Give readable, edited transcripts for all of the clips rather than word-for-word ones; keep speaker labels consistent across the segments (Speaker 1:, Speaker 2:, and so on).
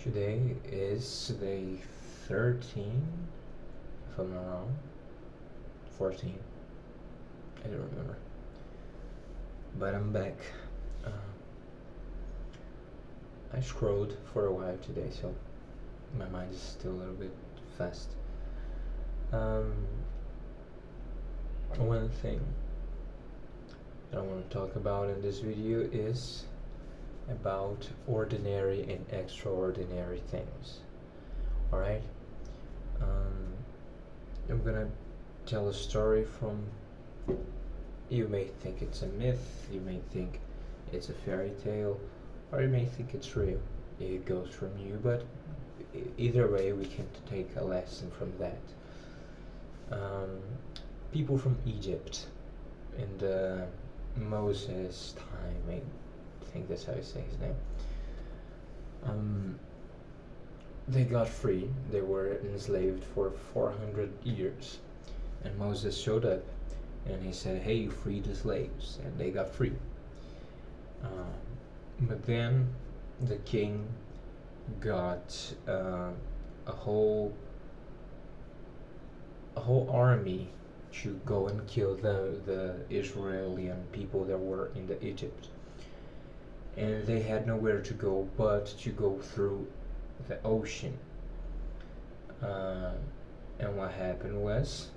Speaker 1: Today is day 13, if I'm not wrong. 14. I don't remember. But I'm back. I scrolled for a while today, so my mind is still a little bit fast. One thing that I want to talk about in this video is about ordinary and extraordinary things. Alright? I'm gonna tell a story from. You may think it's a myth, you may think it's a fairy tale, or you may think it's real. It goes from you, but either way, we can take a lesson from that. People from Egypt in the Moses time, I think that's how you say his name. They got free. They were enslaved for 400 years, and Moses showed up, and he said, "Hey, you freed the slaves," and they got free. But then the king got a whole army to go and kill the Israeli people that were in the Egypt, and they had nowhere to go but to go through the ocean. And what happened was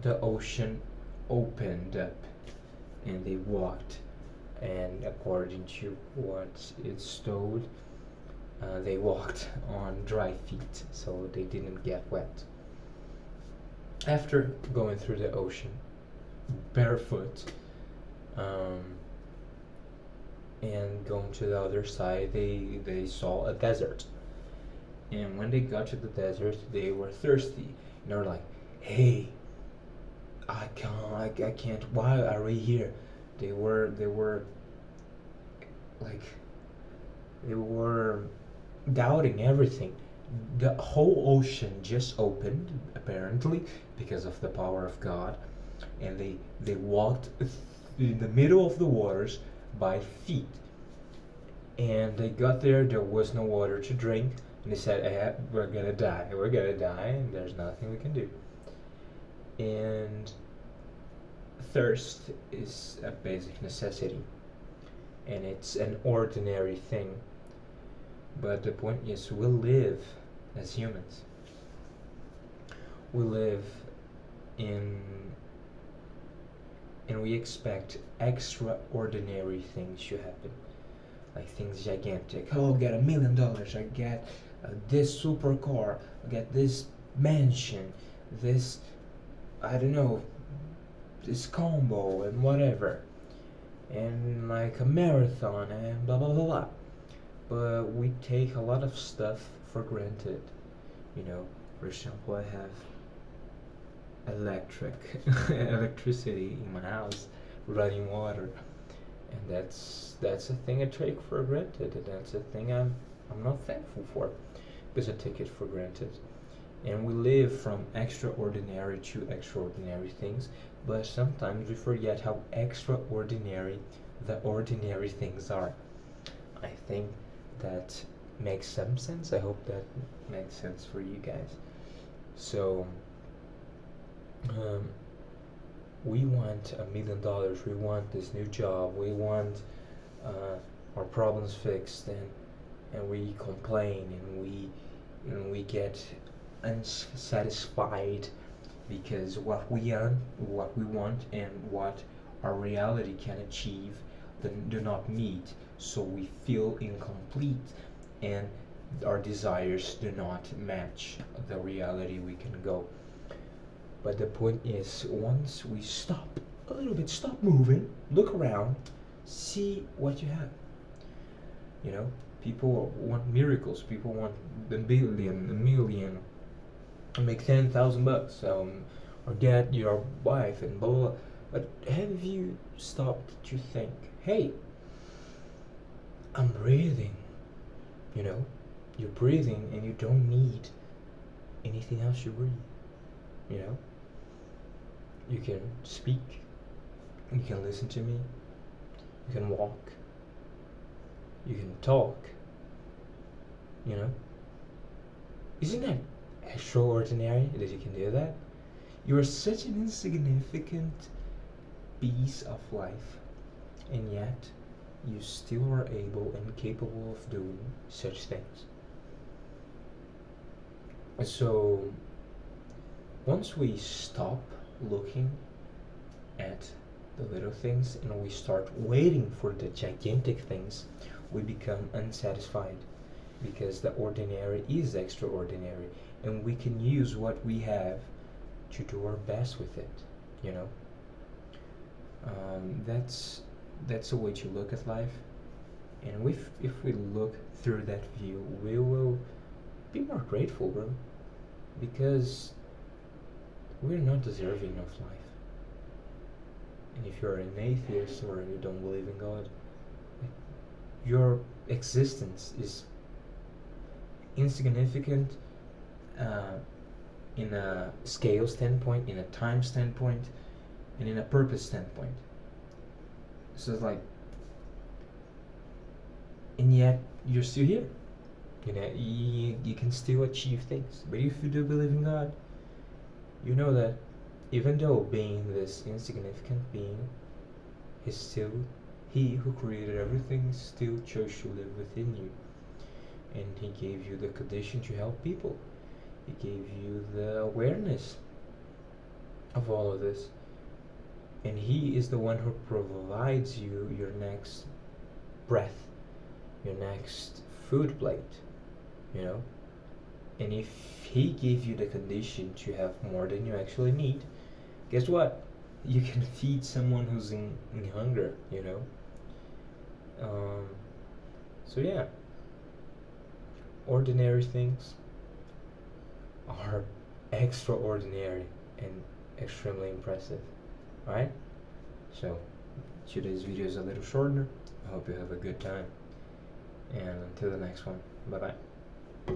Speaker 1: the ocean opened up and they walked, and according to what it's told, they walked on dry feet, so they didn't get wet. After going through the ocean barefoot, and going to the other side, they saw a desert. And when they got to the desert, they were thirsty. And they were like, "Hey, I can't. Why are we here?" They were doubting everything. The whole ocean just opened, apparently, because of the power of God, and they walked in the middle of the waters by feet. And they got there was no water to drink, and they said, we're gonna die, and there's nothing we can do. And thirst is a basic necessity, and it's an ordinary thing. But the point is, we live as humans. We live and we expect extraordinary things to happen. Like things gigantic. Oh, I get $1 million. I get this super car. I get this mansion. This, I don't know, this combo and whatever. And like a marathon and blah blah blah blah. But we take a lot of stuff for granted. For example, I have electricity in my house, running water, and that's a thing I take for granted, and that's a thing I'm not thankful for, because I take it for granted. And we live from extraordinary to extraordinary things, but sometimes we forget how extraordinary the ordinary things are. I think that makes some sense. I hope that makes sense for you guys. So we want $1 million, we want this new job, we want our problems fixed, and we complain, and we get unsatisfied because what we want and what our reality can achieve do not meet, so we feel incomplete, and our desires do not match the reality we can go. But the point is, once we stop a little bit, stop moving, look around, see what you have. People want miracles. People want a million, make $10,000, or get your wife and blah blah blah. But have you stopped to think, hey, I'm breathing. You're breathing, and you don't need anything else to breathe. You can speak, you can listen to me, you can walk, you can talk, Isn't that extraordinary that you can do that? You are such an insignificant piece of life, and yet you still are able and capable of doing such things. So, once we stop looking at the little things and we start waiting for the gigantic things, we become unsatisfied because the ordinary is extraordinary, and we can use what we have to do our best with it. You know, that's a way to look at life, and if we look through that view, we will be more grateful, bro, because we're not deserving of life. And if you're an atheist or you don't believe in God, your existence is insignificant uh, in a scale standpoint, in a time standpoint, and in a purpose standpoint. So it's like, and yet you're still here. You know, you can still achieve things. But if you do believe in God, you know that even though being this insignificant being, is still He who created everything still chose to live within you. And He gave you the condition to help people. He gave you the awareness of all of this. And He is the one who provides you your next breath, your next food plate, you know? And if He gave you the condition to have more than you actually need, guess what? You can feed someone who's in hunger, you know? So yeah, ordinary things are extraordinary and extremely impressive, right? So today's video is a little shorter. I hope you have a good time, and until the next one, bye bye.